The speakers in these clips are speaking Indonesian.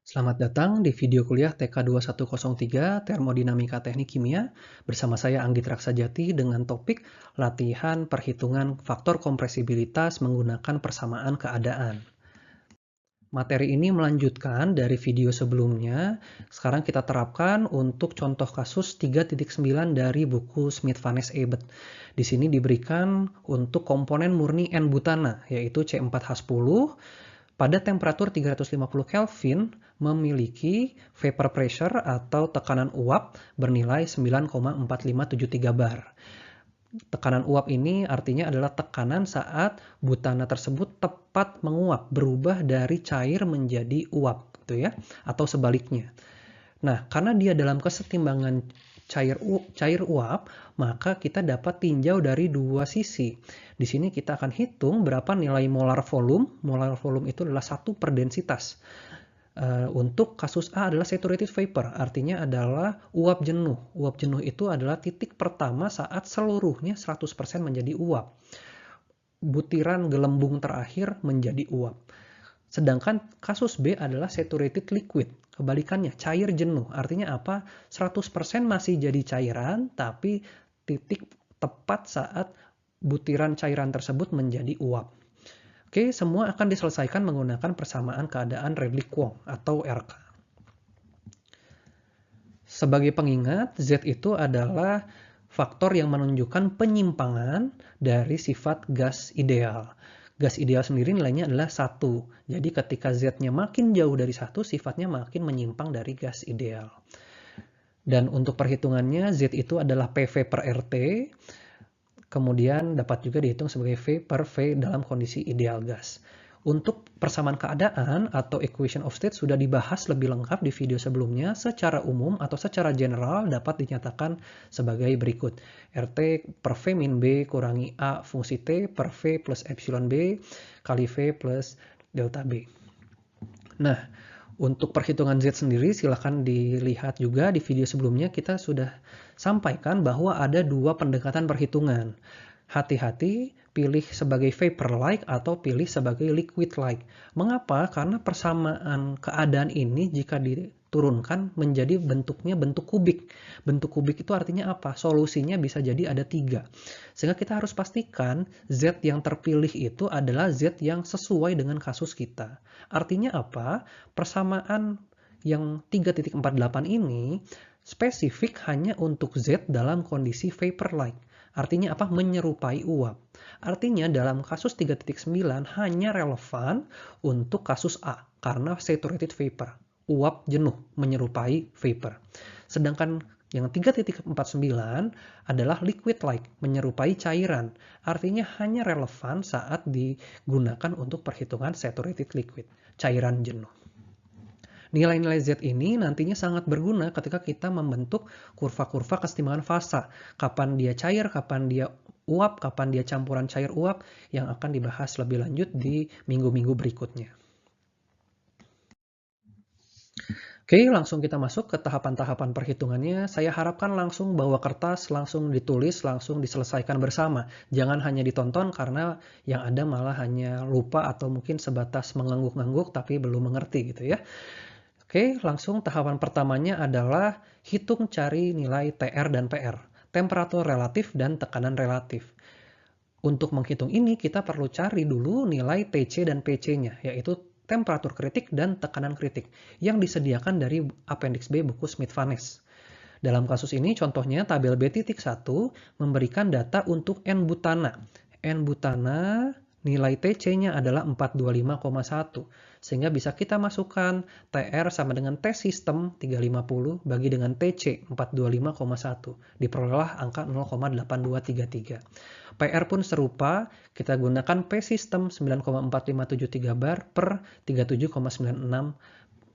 Selamat datang di video kuliah TK2103 Termodinamika Teknik Kimia bersama saya Anggit Raksajati dengan topik latihan perhitungan faktor kompresibilitas menggunakan persamaan keadaan. Materi ini melanjutkan dari video sebelumnya. Sekarang kita terapkan untuk contoh kasus 3.9 dari buku Smith-Vaness-Ebert. Di sini diberikan untuk komponen murni N-butana, yaitu C4H10, pada temperatur 350 Kelvin memiliki vapor pressure atau tekanan uap bernilai 9,4573 bar. Tekanan uap ini artinya adalah tekanan saat butana tersebut tepat menguap, berubah dari cair menjadi uap, gitu ya, atau sebaliknya. Nah, karena dia dalam kesetimbangan cair uap, maka kita dapat tinjau dari dua sisi. Di sini kita akan hitung berapa nilai molar volume. Molar volume itu adalah 1 per densitas. Untuk kasus A adalah saturated vapor, artinya adalah uap jenuh. Uap jenuh itu adalah titik pertama saat seluruhnya 100% menjadi uap. Butiran gelembung terakhir menjadi uap. Sedangkan kasus B adalah saturated liquid. Kebalikannya, cair jenuh. Artinya apa? 100% masih jadi cairan, tapi titik tepat saat butiran cairan tersebut menjadi uap. Oke, semua akan diselesaikan menggunakan persamaan keadaan Redlich-Kwong atau RK. Sebagai pengingat, Z itu adalah faktor yang menunjukkan penyimpangan dari sifat gas ideal. Gas ideal sendiri nilainya adalah 1. Jadi ketika Z-nya makin jauh dari 1, sifatnya makin menyimpang dari gas ideal. Dan untuk perhitungannya, Z itu adalah PV per RT. Kemudian dapat juga dihitung sebagai V per V dalam kondisi ideal gas. Untuk persamaan keadaan atau equation of state sudah dibahas lebih lengkap di video sebelumnya. Secara umum atau secara general dapat dinyatakan sebagai berikut. RT per V min B kurangi A fungsi T per V plus epsilon B kali V plus delta B. Nah, untuk perhitungan Z sendiri silahkan dilihat juga di video sebelumnya kita sudah sampaikan bahwa ada dua pendekatan perhitungan. Hati-hati pilih sebagai vapor-like atau pilih sebagai liquid-like. Mengapa? Karena persamaan keadaan ini jika diturunkan menjadi bentuknya bentuk kubik. Bentuk kubik itu artinya apa? Solusinya bisa jadi ada 3. Sehingga kita harus pastikan Z yang terpilih itu adalah Z yang sesuai dengan kasus kita. Artinya apa? Persamaan yang 3.48 ini spesifik hanya untuk Z dalam kondisi vapor-like. Artinya apa? Menyerupai uap. Artinya dalam kasus 3.9 hanya relevan untuk kasus A karena saturated vapor. Uap jenuh menyerupai vapor. Sedangkan yang 3.49 adalah liquid-like, menyerupai cairan. Artinya hanya relevan saat digunakan untuk perhitungan saturated liquid, cairan jenuh. Nilai-nilai Z ini nantinya sangat berguna ketika kita membentuk kurva-kurva kesetimbangan fasa. Kapan dia cair, kapan dia uap, kapan dia campuran cair uap yang akan dibahas lebih lanjut di minggu-minggu berikutnya. Oke, langsung kita masuk ke tahapan-tahapan perhitungannya. Saya harapkan langsung bawa kertas, langsung ditulis, langsung diselesaikan bersama. Jangan hanya ditonton karena yang ada malah hanya lupa atau mungkin sebatas mengangguk-angguk tapi belum mengerti gitu ya. Oke, langsung tahapan pertamanya adalah hitung cari nilai TR dan PR, temperatur relatif dan tekanan relatif. Untuk menghitung ini kita perlu cari dulu nilai TC dan PC-nya, yaitu temperatur kritik dan tekanan kritik yang disediakan dari Appendix B buku Smith-Vaness. Dalam kasus ini contohnya tabel B.1 memberikan data untuk N-butana. N-butana nilai TC-nya adalah 425,1. Sehingga bisa kita masukkan TR sama dengan T sistem 350 bagi dengan TC 425,1. Diperolehlah angka 0,8233. PR pun serupa, kita gunakan P sistem 9,4573 bar per 37,96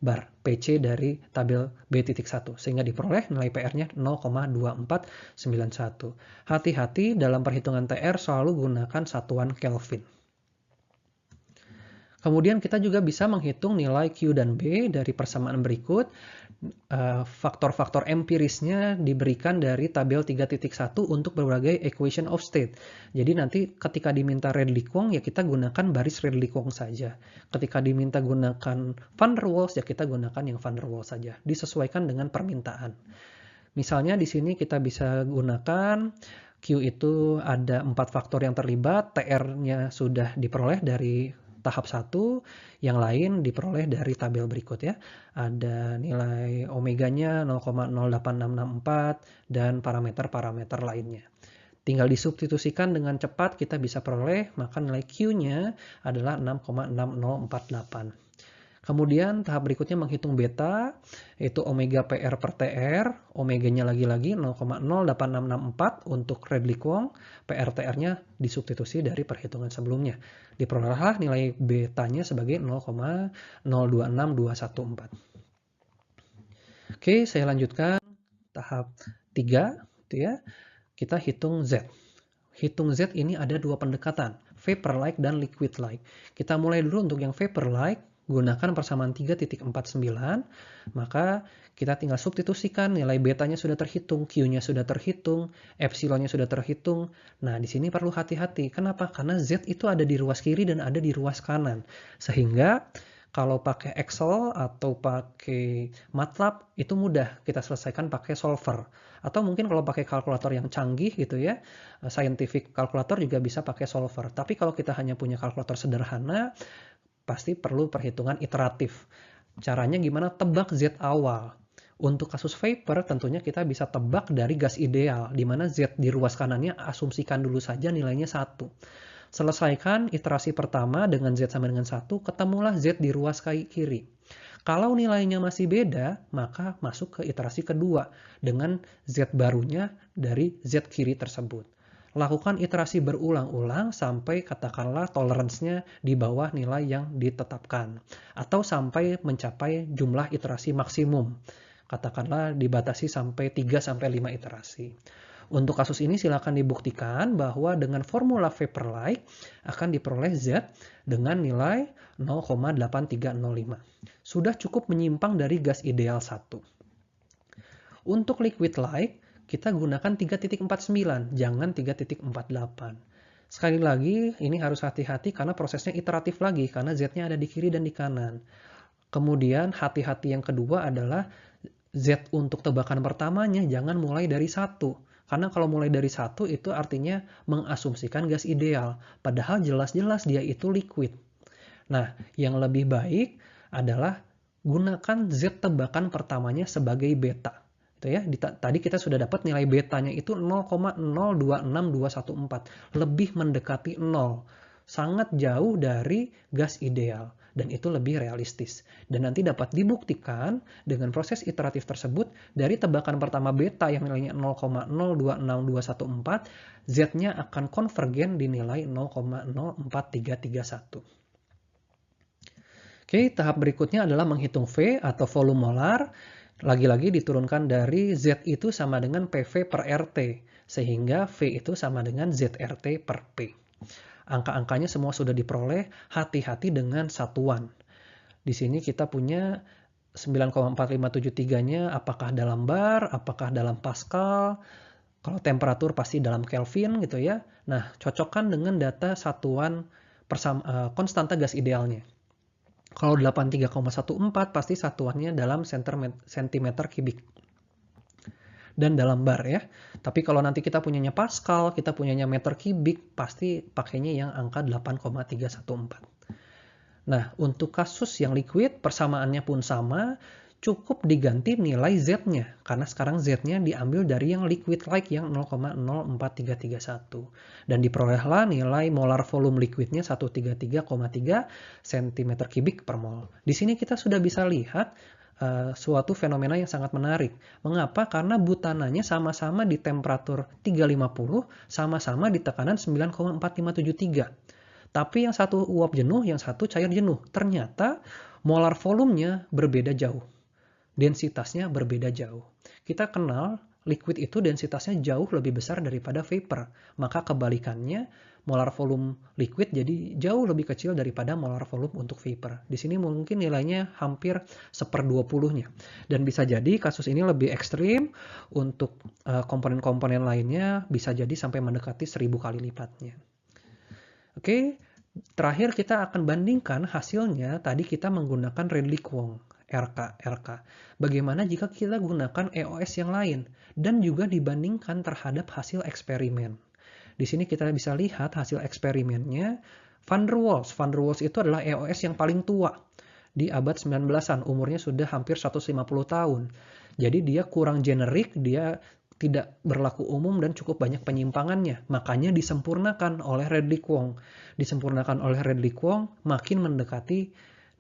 bar PC dari tabel B.1 sehingga diperoleh nilai PR-nya 0,2491. Hati-hati dalam perhitungan TR selalu gunakan satuan Kelvin. Kemudian kita juga bisa menghitung nilai Q dan B dari persamaan berikut. faktor-faktor empirisnya diberikan dari tabel 3.1 untuk berbagai equation of state. Jadi nanti ketika diminta Redlich-Kwong ya kita gunakan baris Redlich-Kwong saja. Ketika diminta gunakan van der Waals ya kita gunakan yang van der Waals saja. Disesuaikan dengan permintaan. Misalnya di sini kita bisa gunakan Q itu ada 4 faktor yang terlibat, TR-nya sudah diperoleh dari tahap 1, yang lain diperoleh dari tabel berikut ya. Ada nilai omeganya 0,08664 dan parameter-parameter lainnya. Tinggal disubstitusikan dengan cepat kita bisa peroleh, maka nilai Q-nya adalah 6,6048. Kemudian tahap berikutnya menghitung beta, yaitu omega PR per TR, omeganya lagi-lagi 0,08664 untuk Redlich-Kwong, PR TR-nya disubstitusi dari perhitungan sebelumnya. Diperolehlah nilai betanya sebagai 0,026214. Oke, saya lanjutkan tahap 3, gitu ya. Kita hitung Z. Hitung Z ini ada 2 pendekatan, vapor-like dan liquid-like. Kita mulai dulu untuk yang vapor-like. Gunakan persamaan 3.49, maka kita tinggal substitusikan, nilai betanya sudah terhitung, Q-nya sudah terhitung, epsilonnya sudah terhitung. Nah, di sini perlu hati-hati. Kenapa? Karena Z itu ada di ruas kiri dan ada di ruas kanan. Sehingga kalau pakai Excel atau pakai MATLAB itu mudah kita selesaikan pakai solver. Atau mungkin kalau pakai kalkulator yang canggih gitu ya, scientific kalkulator juga bisa pakai solver. Tapi kalau kita hanya punya kalkulator sederhana, pasti perlu perhitungan iteratif. Caranya gimana? Tebak Z awal. Untuk kasus vapor tentunya kita bisa tebak dari gas ideal, di mana Z di ruas kanannya asumsikan dulu saja nilainya 1. Selesaikan iterasi pertama dengan Z sama dengan 1, ketemulah Z di ruas kiri. Kalau nilainya masih beda, maka masuk ke iterasi kedua dengan Z barunya dari Z kiri tersebut. Lakukan iterasi berulang-ulang sampai katakanlah toleransinya di bawah nilai yang ditetapkan. Atau sampai mencapai jumlah iterasi maksimum. Katakanlah dibatasi sampai 3-5 iterasi. Untuk kasus ini silakan dibuktikan bahwa dengan formula vapor-like akan diperoleh Z dengan nilai 0,8305. Sudah cukup menyimpang dari gas ideal 1. Untuk liquid-like, kita gunakan 3.49, jangan 3.48. Sekali lagi, ini harus hati-hati karena prosesnya iteratif lagi, karena Z-nya ada di kiri dan di kanan. Kemudian, hati-hati yang kedua adalah Z untuk tebakan pertamanya, jangan mulai dari 1. Karena kalau mulai dari 1, itu artinya mengasumsikan gas ideal. Padahal jelas-jelas dia itu liquid. Nah, yang lebih baik adalah gunakan Z tebakan pertamanya sebagai beta. Ya, tadi kita sudah dapat nilai betanya itu 0,026214, lebih mendekati 0, sangat jauh dari gas ideal dan itu lebih realistis. Dan nanti dapat dibuktikan dengan proses iteratif tersebut dari tebakan pertama beta yang nilainya 0,026214, Z-nya akan konvergen di nilai 0,04331. Oke, tahap berikutnya adalah menghitung V atau volume molar. Lagi-lagi diturunkan dari Z itu sama dengan PV per RT, sehingga V itu sama dengan ZRT per P. Angka-angkanya semua sudah diperoleh, hati-hati dengan satuan. Di sini kita punya 9,4573-nya apakah dalam bar, apakah dalam Pascal, kalau temperatur pasti dalam Kelvin gitu ya. Nah, cocokkan dengan data satuan konstanta gas idealnya. Kalau 83,14 pasti satuannya dalam sentimeter kubik dan dalam bar ya. Tapi kalau nanti kita punyanya Pascal, kita punyanya meter kubik, pasti pakainya yang angka 8,314. Nah, untuk kasus yang liquid, persamaannya pun sama, cukup diganti nilai Z-nya. Karena sekarang Z-nya diambil dari yang liquid-like yang 0,04331. Dan diperolehlah nilai molar volume liquidnya 133,3 cm3 per mol. Di sini kita sudah bisa lihat suatu fenomena yang sangat menarik. Mengapa? Karena butananya sama-sama di temperatur 350, sama-sama di tekanan 9,4573. Tapi yang satu uap jenuh, yang satu cair jenuh. Ternyata molar volumenya berbeda jauh. Densitasnya berbeda jauh. Kita kenal liquid itu densitasnya jauh lebih besar daripada vapor. Maka kebalikannya, molar volume liquid jadi jauh lebih kecil daripada molar volume untuk vapor. Di sini mungkin nilainya hampir 1/20-nya. Dan bisa jadi kasus ini lebih ekstrim untuk komponen-komponen lainnya bisa jadi sampai mendekati 1000 kali lipatnya. Oke, terakhir kita akan bandingkan hasilnya. Tadi kita menggunakan Redlich-Kwong, RK. Bagaimana jika kita gunakan EOS yang lain? Dan juga dibandingkan terhadap hasil eksperimen. Di sini kita bisa lihat hasil eksperimennya. Van der Waals. Van der Waals itu adalah EOS yang paling tua di abad 19-an. Umurnya sudah hampir 150 tahun. Jadi dia kurang generik, dia tidak berlaku umum dan cukup banyak penyimpangannya. Makanya disempurnakan oleh Redlich-Kwong. Disempurnakan oleh Redlich-Kwong makin mendekati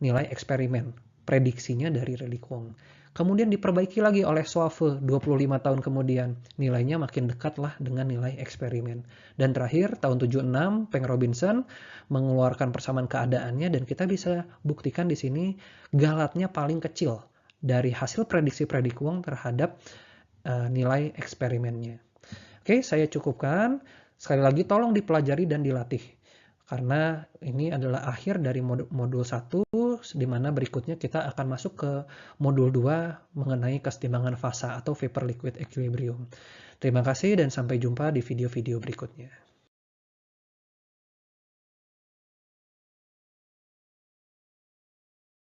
nilai eksperimen. Prediksinya dari Redlich-Kwong. Kemudian diperbaiki lagi oleh Swave 25 tahun kemudian. Nilainya makin dekatlah dengan nilai eksperimen. Dan terakhir tahun 76 Peng Robinson mengeluarkan persamaan keadaannya dan kita bisa buktikan di sini galatnya paling kecil dari hasil prediksi Redlich-Kwong terhadap nilai eksperimennya. Oke, saya cukupkan. Sekali lagi tolong dipelajari dan dilatih. Karena ini adalah akhir dari modul 1, di mana berikutnya kita akan masuk ke modul 2 mengenai kesetimbangan fasa atau vapor liquid equilibrium. Terima kasih dan sampai jumpa di video-video berikutnya.